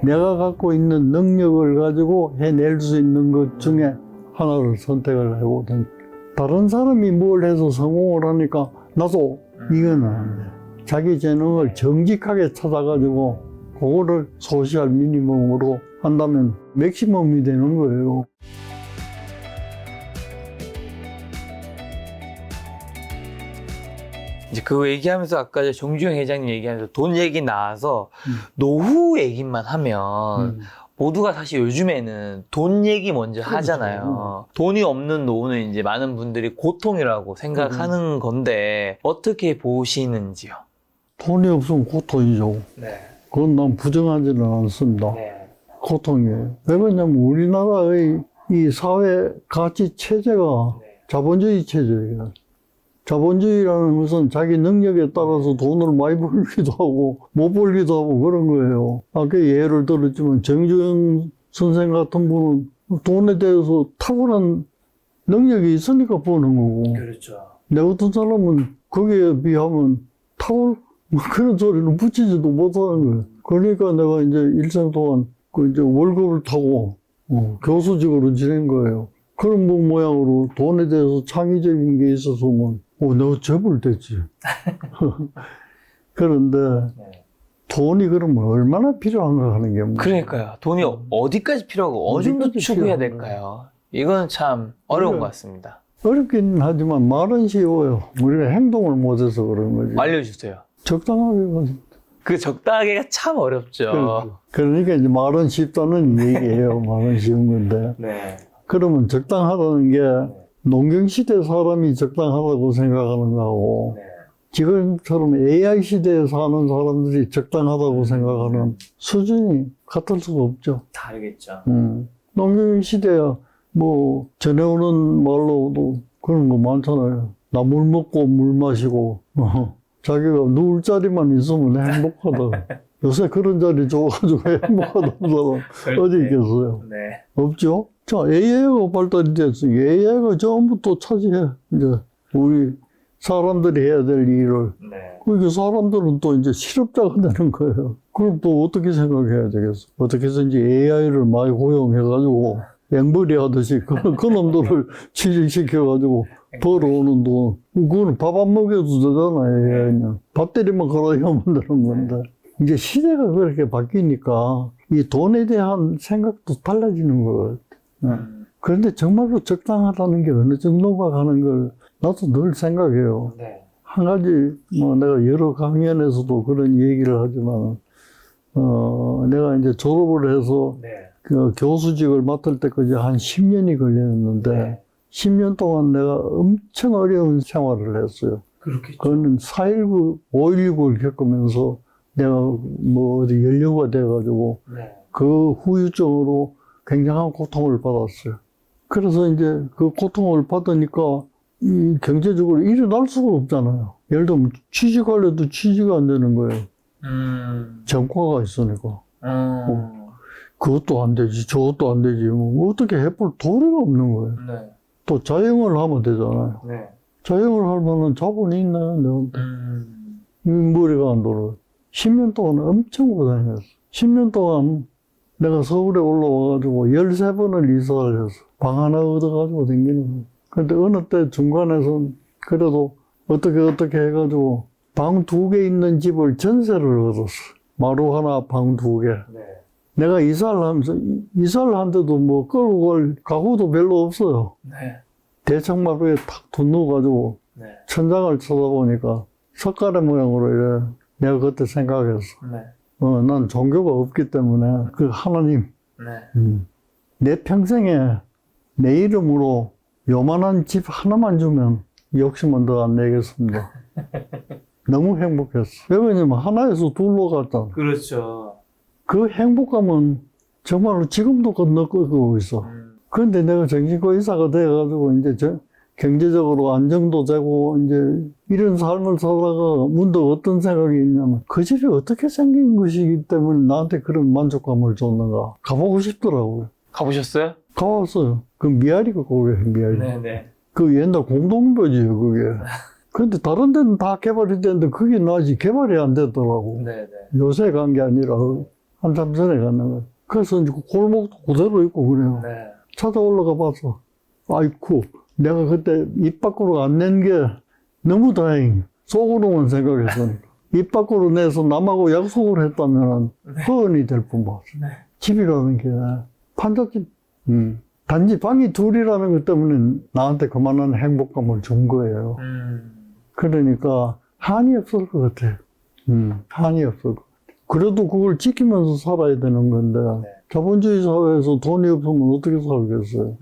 내가 갖고 있는 능력을 가지고 해낼 수 있는 것 중에 하나를 선택을 하거든. 다른 사람이 뭘 해서 성공을 하니까 나도 이거는 안 돼. 자기 재능을 정직하게 찾아가지고 그거를 소셜 미니멈으로 한다면 맥시멈이 되는 거예요. 이제 그거 얘기하면서 아까 정주영 회장님 얘기하면서 돈 얘기 나와서 노후 얘기만 하면 모두가 사실 요즘에는 돈 얘기 먼저 하잖아요. 돈이 없는 노후는 이제 많은 분들이 고통이라고 생각하는 건데 어떻게 보시는지요? 돈이 없으면 고통이죠. 네. 그건 난 부정하지는 않습니다. 네. 고통이에요. 왜 그러냐면 우리나라의 이 사회 가치 체제가 자본주의 체제예요. 자본주의라는 것은 자기 능력에 따라서 돈을 많이 벌기도 하고 못 벌기도 하고 그런 거예요. 아까 예를 들었지만 정주영 선생 같은 분은 돈에 대해서 탁월한 능력이 있으니까 버는 거고, 그렇죠. 내 같은 사람은 거기에 비하면 그런 소리는 붙이지도 못하는 거예요. 그러니까 내가 이제 일생 동안 그 이제 월급을 타고 교수직으로 지낸 거예요. 그런 모양으로 돈에 대해서 창의적인 게 있었으면 내가 재벌 됐지. 그런데 돈이 그러면 얼마나 필요한가 하는 게 문제예요. 그러니까요. 돈이 어디까지 필요하고 어느 정도 어디까지 추구해야 필요한가. 될까요? 이건 참 어려운 그래. 것 같습니다. 어렵긴 하지만 말은 쉬워요. 우리가 행동을 못해서 그런 거지. 알려주세요. 적당하게 가지고. 그 적당하게가 참 어렵죠. 그러니까 이제 말은 쉽다는 얘기예요. 말은 쉬운 건데. 네. 그러면 적당하다는 게 농경시대 사람이 적당하다고 생각하는 거하고 지금처럼 AI 시대에 사는 사람들이 적당하다고 생각하는 수준이 같을 수가 없죠. 다르겠죠. 농경시대야 뭐 전해오는 말로도 그런 거 많잖아요. 나 물 먹고 물 마시고 자기가 누울 자리만 있으면 행복하다. 요새 그런 자리 줘가지고 행복하다는 사람 어디 있겠어요? 네. 없죠? 자, AI가 발달이 됐어. AI가 전부 또 차지해. 이제 우리 사람들이 해야 될 일을. 네. 그러니까 사람들은 또 이제 실업자가 되는 거예요. 그럼 또 어떻게 생각해야 되겠어? 어떻게 해서든지 AI를 많이 고용해가지고 앵벌이 하듯이 그 놈들을 취직시켜가지고 벌어오는 돈. 그거는 밥 안 먹여도 되잖아, AI는. 밥 때리면 걸어야만 되는 건데. 이제 시대가 그렇게 바뀌니까 이 돈에 대한 생각도 달라지는 거예요. 그런데 정말로 적당하다는 게 어느 정도가 가는 걸 나도 늘 생각해요. 네. 한 가지, 뭐 내가 여러 강연에서도 그런 얘기를 하지만, 내가 이제 졸업을 해서 네. 그 교수직을 맡을 때까지 한 10년이 걸렸는데, 10년 동안 내가 엄청 어려운 생활을 했어요. 그렇겠죠. 그거는 4.19, 5.19를 겪으면서 내가 뭐 어디 연료가 돼가지고 그 후유증으로 굉장한 고통을 받았어요. 그래서 이제 그 고통을 받으니까 이 경제적으로 일어날 수가 없잖아요. 예를 들면 취직하려도 취직이 안 되는 거예요. 전과가 있으니까. 그것도 안 되지, 저것도 안 되지. 뭐 어떻게 해볼 도리가 없는 거예요. 네. 또 자영을 하면 되잖아요. 네. 자영을 하면은 자본이 있나요? 내한테. 머리가 안 돌아요. 10년 동안 엄청 고생했어. 10년 동안 내가 서울에 올라와가지고 13번을 이사를 했어. 방 하나 얻어가지고 댕기는 거야. 근데 어느 때 중간에선 그래도 어떻게 해가지고 방 2개 있는 집을 전세를 얻었어. 마루 하나, 방 2개. 내가 이사를 하면서, 이사를 한데도 뭐 끌고 갈 가구도 별로 없어요. 대청마루에 탁 돈 넣어가지고 천장을 쳐다보니까 석가래 모양으로 이래. 내가 그때 생각했어. 난 종교가 없기 때문에 그 하나님, 내 평생에 내 이름으로 요만한 집 하나만 주면 욕심은 더 안 내겠습니다. 너무 행복했어. 왜 그러냐면 하나에서 둘로 갔잖아. 그렇죠. 그 행복감은 정말로 지금도 건너뛰고 있어. 그런데 내가 정신과 의사가 돼가지고 이제 경제적으로 안정도 되고 이제 이런 삶을 살다가 문득 어떤 생각이 있냐면 그 집이 어떻게 생긴 것이기 때문에 나한테 그런 만족감을 줬는가. 가보고 싶더라고요. 가보셨어요? 가봤어요. 그 미아리가 거기에 미아리. 네네. 그 옛날 공동묘지예요, 그게. 근데 다른 데는 다 개발이 됐는데 그게 아직 개발이 안 됐더라고. 네네. 요새 간 게 아니라 한참 전에 갔는 거예요. 그래서 이제 골목도 그대로 있고 그래요. 네. 찾아 올라가 봐서, 아이쿠, 내가 그때 입 밖으로 안 낸 게 너무 다행히 속으로만 생각해서 입 밖으로 내서 남하고 약속을 했다면 허언이 될 뻔봤어. 네. 집이라는 게 판잣집. 단지 방이 둘이라는 것 때문에 나한테 그만한 행복감을 준 거예요. 그러니까 한이 없을 것 같아요. 한이 없을 것 같아요. 그래도 그걸 지키면서 살아야 되는 건데 네. 자본주의 사회에서 돈이 없으면 어떻게 살겠어요?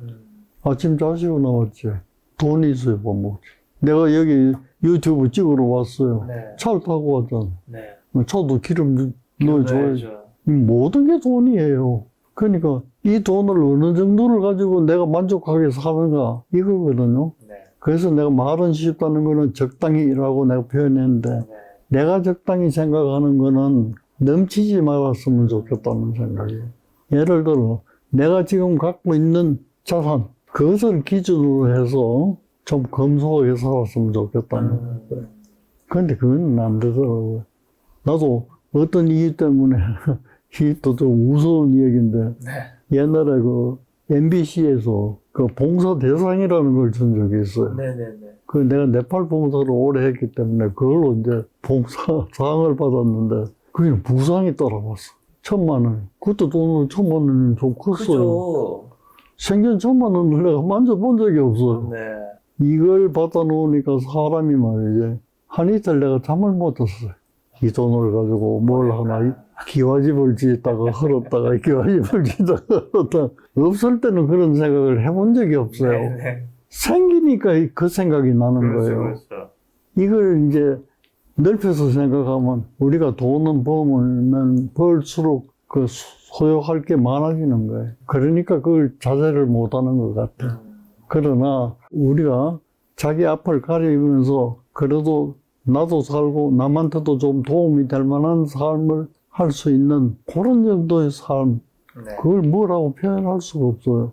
아침 자시고 나왔지. 돈이 있어야 밥 먹지. 내가 여기 유튜브 찍으러 왔어요. 네. 차를 타고 왔잖아. 네. 차도 기름 넣어줘야지. 넣어야죠. 모든 게 돈이에요. 그러니까 이 돈을 어느 정도를 가지고 내가 만족하게 사는가 이거거든요. 네. 그래서 내가 말은 쉽다는 거는 적당히라고 내가 표현했는데 네. 내가 적당히 생각하는 거는 넘치지 말았으면 좋겠다는 생각이에요. 예를 들어 내가 지금 갖고 있는 자산 그것을 기준으로 해서 좀 검소하게 살았으면 좋겠다는 거예요. 그런데 그건 안 되더라고요. 나도 어떤 이유 때문에 이것도 좀 무서운 얘기인데 네. 옛날에 그 MBC에서 그 봉사 대상이라는 걸 준 적이 있어요. 네네네. 그 내가 네팔 봉사를 오래 했기 때문에 그걸로 이제 봉사상을 받았는데 그게 부상이 따라왔어. 1,000만 원. 그때 돈으로 1,000만 원이면 좀 컸어요. 그죠. 생전 1,000만 원을 내가 만져본 적이 없어요. 네. 이걸 받아 놓으니까 사람이 말이지 한 이틀 내가 잠을 못 잤어요. 이 돈을 가지고 뭘 하나 기와집을 짓다가 헐었다가 기와집을 짓다가 헐었다가 없을 때는 그런 생각을 해본 적이 없어요. 네. 생기니까 그 생각이 나는 거예요. 그렇죠. 이걸 이제 넓혀서 생각하면 우리가 돈은 벌면 벌수록 그 소유할 게 많아지는 거예요. 그러니까 그걸 자제를 못하는 것 같아요. 그러나 우리가 자기 앞을 가리면서 그래도 나도 살고 남한테도 좀 도움이 될 만한 삶을 할 수 있는 그런 정도의 삶, 네. 그걸 뭐라고 표현할 수가 없어요.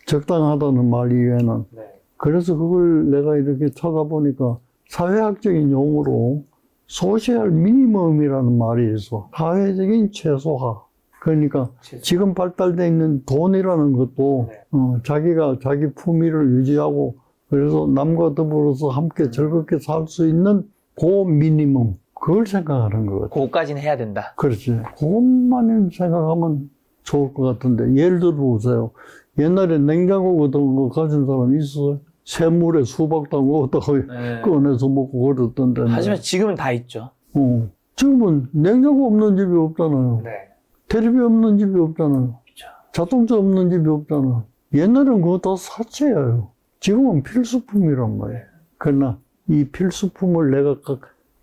적당하다는 말 이외에는. 네. 그래서 그걸 내가 이렇게 찾아보니까 사회학적인 용어로 소셜 미니멈이라는 말이 있어. 사회적인 최소화. 그러니까 지금 발달되어 있는 돈이라는 것도 네. 자기가 자기 품위를 유지하고 그래서 남과 더불어서 함께 즐겁게 살 수 있는 그 미니멈. 그걸 생각하는 것 같아요. 그거까지는 해야 된다. 그렇지. 그것만 생각하면 좋을 것 같은데. 예를 들어 보세요. 옛날에 냉장고 같은 거 가진 사람이 있어요? 새물에 수박 담그었다가 네. 꺼내서 먹고 그랬던데. 하지만 지금은 다 있죠. 지금은 냉장고 없는 집이 없잖아요. 네. 텔레비 없는 집이 없잖아요. 그렇죠. 자동차 없는 집이 없잖아요. 옛날엔 그거 다 사치예요. 지금은 필수품이란 말이에요. 그러나 이 필수품을 내가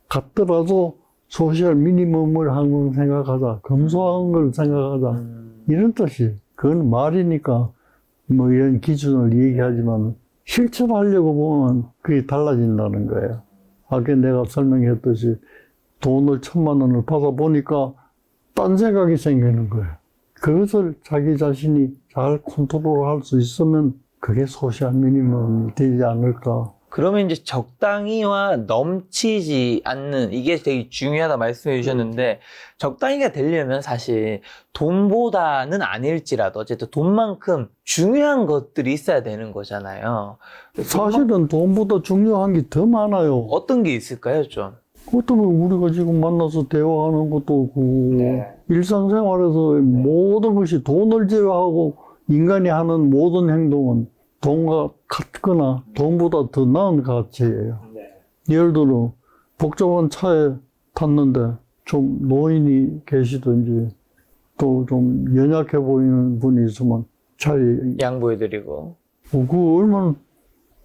갖더라도 소셜 미니멈을 항상 생각하자. 검소한 걸 생각하자. 이런 뜻이. 그건 말이니까 뭐 이런 기준을 얘기하지만 실천하려고 보면 그게 달라진다는 거예요. 아까 내가 설명했듯이 돈을 1,000만 원을 받아보니까 딴 생각이 생기는 거예요. 그것을 자기 자신이 잘 컨트롤할 수 있으면 그게 소셜 미니멈이 되지 않을까. 그러면 이제 적당히와 넘치지 않는, 이게 되게 중요하다 말씀해 주셨는데, 적당히가 되려면 사실 돈보다는 아닐지라도 어쨌든 돈만큼 중요한 것들이 있어야 되는 거잖아요. 사실은 돈보다 중요한 게 더 많아요. 어떤 게 있을까요, 좀? 어떤 건 우리가 지금 만나서 대화하는 것도 그렇고, 네. 일상생활에서 모든 것이 돈을 제외하고 인간이 하는 모든 행동은 돈과 같거나 돈보다 더 나은 가치예요. 네. 예를 들어 복잡한 차에 탔는데 좀 노인이 계시든지 또 좀 연약해 보이는 분이 있으면 차에 양보해드리고. 그 얼마나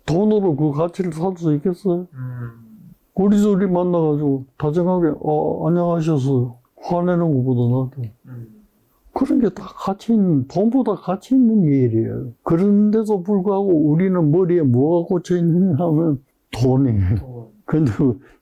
돈으로 그 가치를 살 수 있겠어요? 우리 둘이 만나가지고 다정하게 안녕하셨어요. 화내는 것보다 낫죠. 그런 게 다 가치 있는, 돈보다 가치 있는 일이에요. 그런데도 불구하고 우리는 머리에 뭐가 꽂혀 있느냐 하면 돈이에요. 근데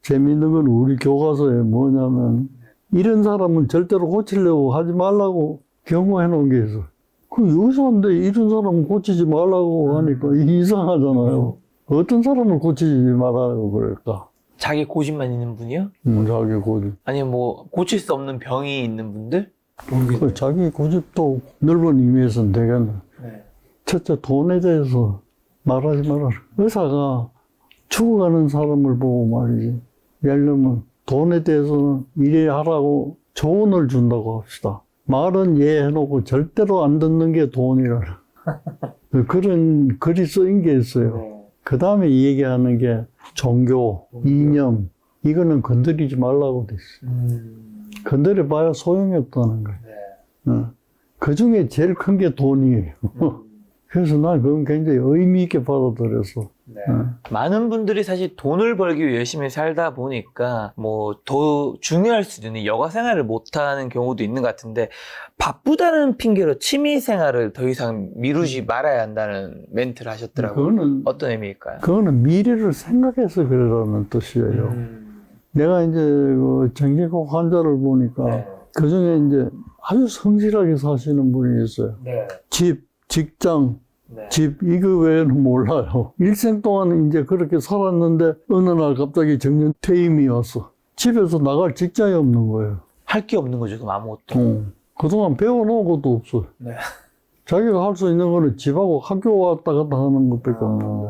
재미있는 건 우리 교과서에 뭐냐면 이런 사람은 절대로 고치려고 하지 말라고 경고해 놓은 게 있어. 그 의사인데 이런 사람은 고치지 말라고 하니까 이상하잖아요. 어떤 사람을 고치지 말라고 그럴까? 자기 고집만 있는 분이요? 자기 고집. 아니면 뭐 고칠 수 없는 병이 있는 분들? 그 자기 고집도 넓은 의미에서는 되겠네. 네. 첫째, 돈에 대해서 말하지 말아라. 의사가 죽어가는 사람을 보고 말이지. 예를 들면 돈에 대해서는 이래 하라고 조언을 준다고 합시다. 말은 예 해놓고 절대로 안 듣는 게 돈이라. 그런 글이 쓰인 게 있어요. 그 다음에 얘기하는 게 종교, 이념, 이거는 건드리지 말라고 돼 있어요. 건드려봐야 소용이 없다는 거예요. 그 중에 제일 큰 게 돈이에요. 그래서 난 그건 굉장히 의미 있게 받아들였어. 많은 분들이 사실 돈을 벌기 위해 열심히 살다 보니까 뭐 더 중요할 수도 있는 여가 생활을 못하는 경우도 있는 것 같은데, 바쁘다는 핑계로 취미 생활을 더 이상 미루지 말아야 한다는 멘트를 하셨더라고요. 그거는, 어떤 의미일까요? 그거는 미래를 생각해서 그러라는 뜻이에요. 내가 이제 그 정신과 환자를 보니까 그 중에 이제 아주 성실하게 사시는 분이 있어요. 집, 직장, 집, 이거 외에는 몰라요. 일생 동안 이제 그렇게 살았는데 어느 날 갑자기 정년 퇴임이 왔어. 집에서 나갈 직장이 없는 거예요. 할 게 없는 거죠, 그럼 아무것도. 그동안 배워놓은 것도 없어요. 자기가 할 수 있는 거는 집하고 학교 왔다 갔다 하는 것밖에 없는데.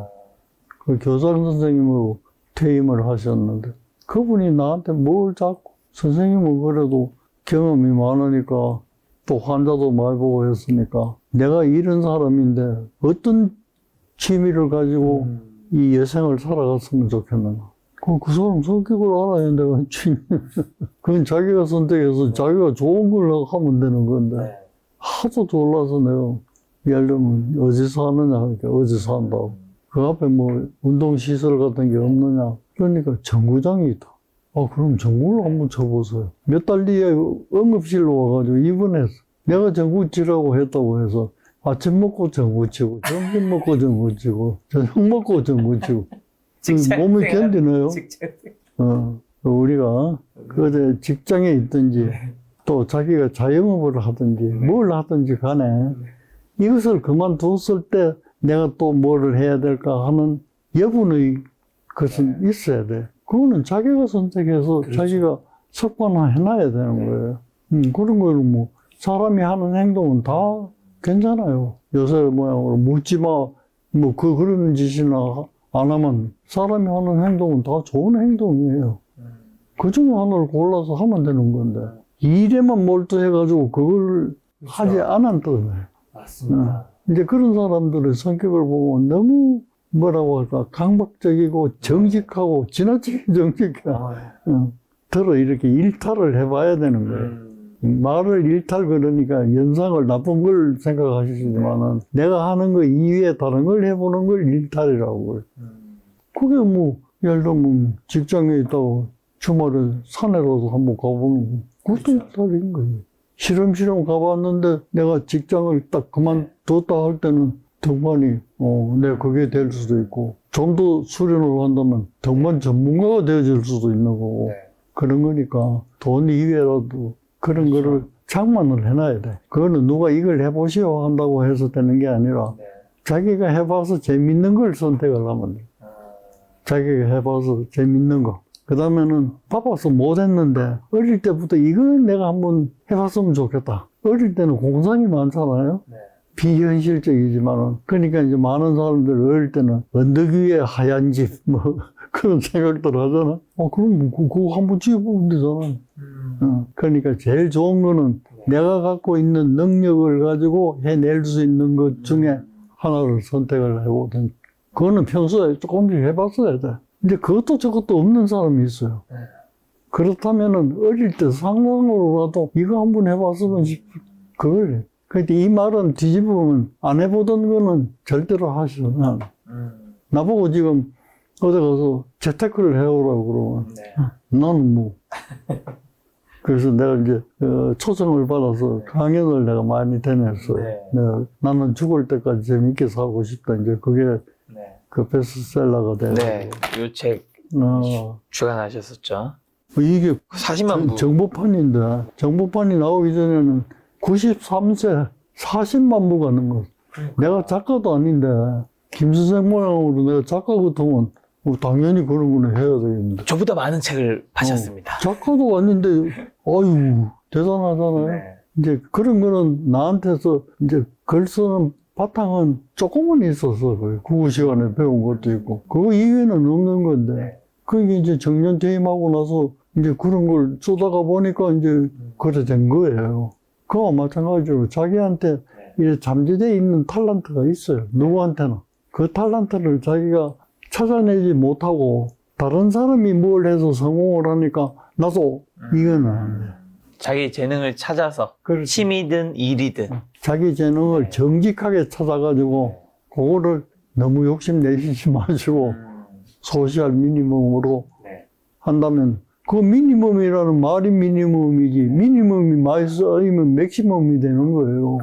그 교장 선생님으로 퇴임을 하셨는데, 그분이 나한테 뭘 자꾸, 선생님은 그래도 경험이 많으니까 또 환자도 많이 보고 했으니까 내가 이런 사람인데 어떤 취미를 가지고 이 여생을 살아갔으면 좋겠는가. 그 사람 성격을 알아야 내가 취미. 그건 자기가 선택해서 자기가 좋은 걸 하면 되는 건데 하도 졸라서 내가 예를 들면 어디서 하느냐 하니까 어디서 한다고. 그 앞에 뭐 운동시설 같은 게 없느냐. 그러니까 정구장이 있다. 그럼 전구를 한번 쳐보세요. 몇 달 뒤에 응급실로 와가지고 입원했어. 내가 전구 치라고 했다고 해서 아침 먹고 전구 치고, 점심 먹고 전구 치고, 저녁 먹고 전구 치고. 몸이 견디네요. 우리가 그때 직장에 있든지 또 자기가 자영업을 하든지 뭘 하든지 간에 이것을 그만뒀을 때 내가 또 뭐를 해야 될까 하는 여분의 것은 있어야 돼. 그거는 자기가 선택해서 자기가 습관화 해놔야 되는 거예요. 그런 거는 뭐, 사람이 하는 행동은 다 괜찮아요. 요새 모양으로 묻지 마, 뭐, 그런 짓이나 안 하면 사람이 하는 행동은 다 좋은 행동이에요. 그 중에 하나를 골라서 하면 되는 건데, 일에만 몰두해가지고 그걸 하지 않았던 거예요. 맞습니다. 이제 그런 사람들의 성격을 보면 너무 뭐라고 할까, 강박적이고 정직하고 지나치게 정직해. 들어 이렇게 일탈을 해봐야 되는 거예요. 말을 일탈 그러니까 연상을 나쁜 걸 생각하시지만은 내가 하는 거 이외에 다른 걸 해보는 걸 일탈이라고 해요. 그게 뭐, 예를 들면 직장에 있다고 주말에 산에라도 한번 가보는 거, 그것도 일탈인 거예요. 시름시름 가봤는데 내가 직장을 딱 그만뒀다 할 때는 등반이, 내가 그게 될 수도 있고, 좀 더 수련을 한다면 등반 전문가가 되어질 수도 있는 거고, 그런 거니까 돈 이외라도 그런 거를 장만을 해놔야 돼. 그거는 누가 이걸 해보시오 한다고 해서 되는 게 아니라, 자기가 해봐서 재밌는 걸 선택을 하면 돼. 자기가 해봐서 재밌는 거. 그 다음에는 바빠서 못했는데, 어릴 때부터 이걸 내가 한번 해봤으면 좋겠다. 어릴 때는 공상이 많잖아요. 비현실적이지만은. 그러니까 이제 많은 사람들 어릴 때는 언덕 위에 하얀 집, 뭐, 그런 생각들 하잖아. 그럼 그거 한번 지어보면 되잖아. 그러니까 제일 좋은 거는 내가 갖고 있는 능력을 가지고 해낼 수 있는 것 중에 하나를 선택을 해보든. 그거는 평소에 조금씩 해봤어야 돼. 이제 그것도 저것도 없는 사람이 있어요. 그렇다면은 어릴 때 상상으로라도 이거 한번 해봤으면 그걸 해. 근데 이 말은 뒤집으면 안 해보던 거는 절대로 하시오. 나보고 지금 어디 가서 재테크를 해오라고 그러면 나는 뭐. 그래서 내가 이제 초청을 받아서 강연을 내가 많이 다녔어요. 나는 죽을 때까지 재밌게 살고 싶다. 이제 그게 그 베스트셀러가 돼요. 네, 요 책 주관하셨었죠. 이게 40만 부. 정보판인데 정보판이 나오기 전에는 93세 40만 부 가는 거. 내가 작가도 아닌데 김수생 모양으로 내가 작가 같으면 당연히 그런 거는 해야 되겠는데. 저보다 많은 책을 파셨습니다. 작가도 아닌데 아유 대단하잖아요. 이제 그런 거는 나한테서 이제 글 쓰는 바탕은 조금은 있었어. 국어 시간에 배운 것도 있고. 그거 이외에는 없는 건데. 그게 이제 정년 퇴임하고 나서 이제 그런 걸 쓰다가 보니까 이제 그래 된 거예요. 그거와 마찬가지로 자기한테 이제 잠재되어 있는 탤런트가 있어요. 누구한테나. 그 탤런트를 자기가 찾아내지 못하고 다른 사람이 뭘 해서 성공을 하니까 나도 이거는 자기 재능을 찾아서 그렇지. 취미든 일이든 자기 재능을 정직하게 찾아가지고 그거를 너무 욕심내시지 마시고 소시al 미니멈으로 한다면 그 미니멈이라는 말이 미니멈이지 미니멈이 많이 쌓이면 맥시멈이 되는 거예요.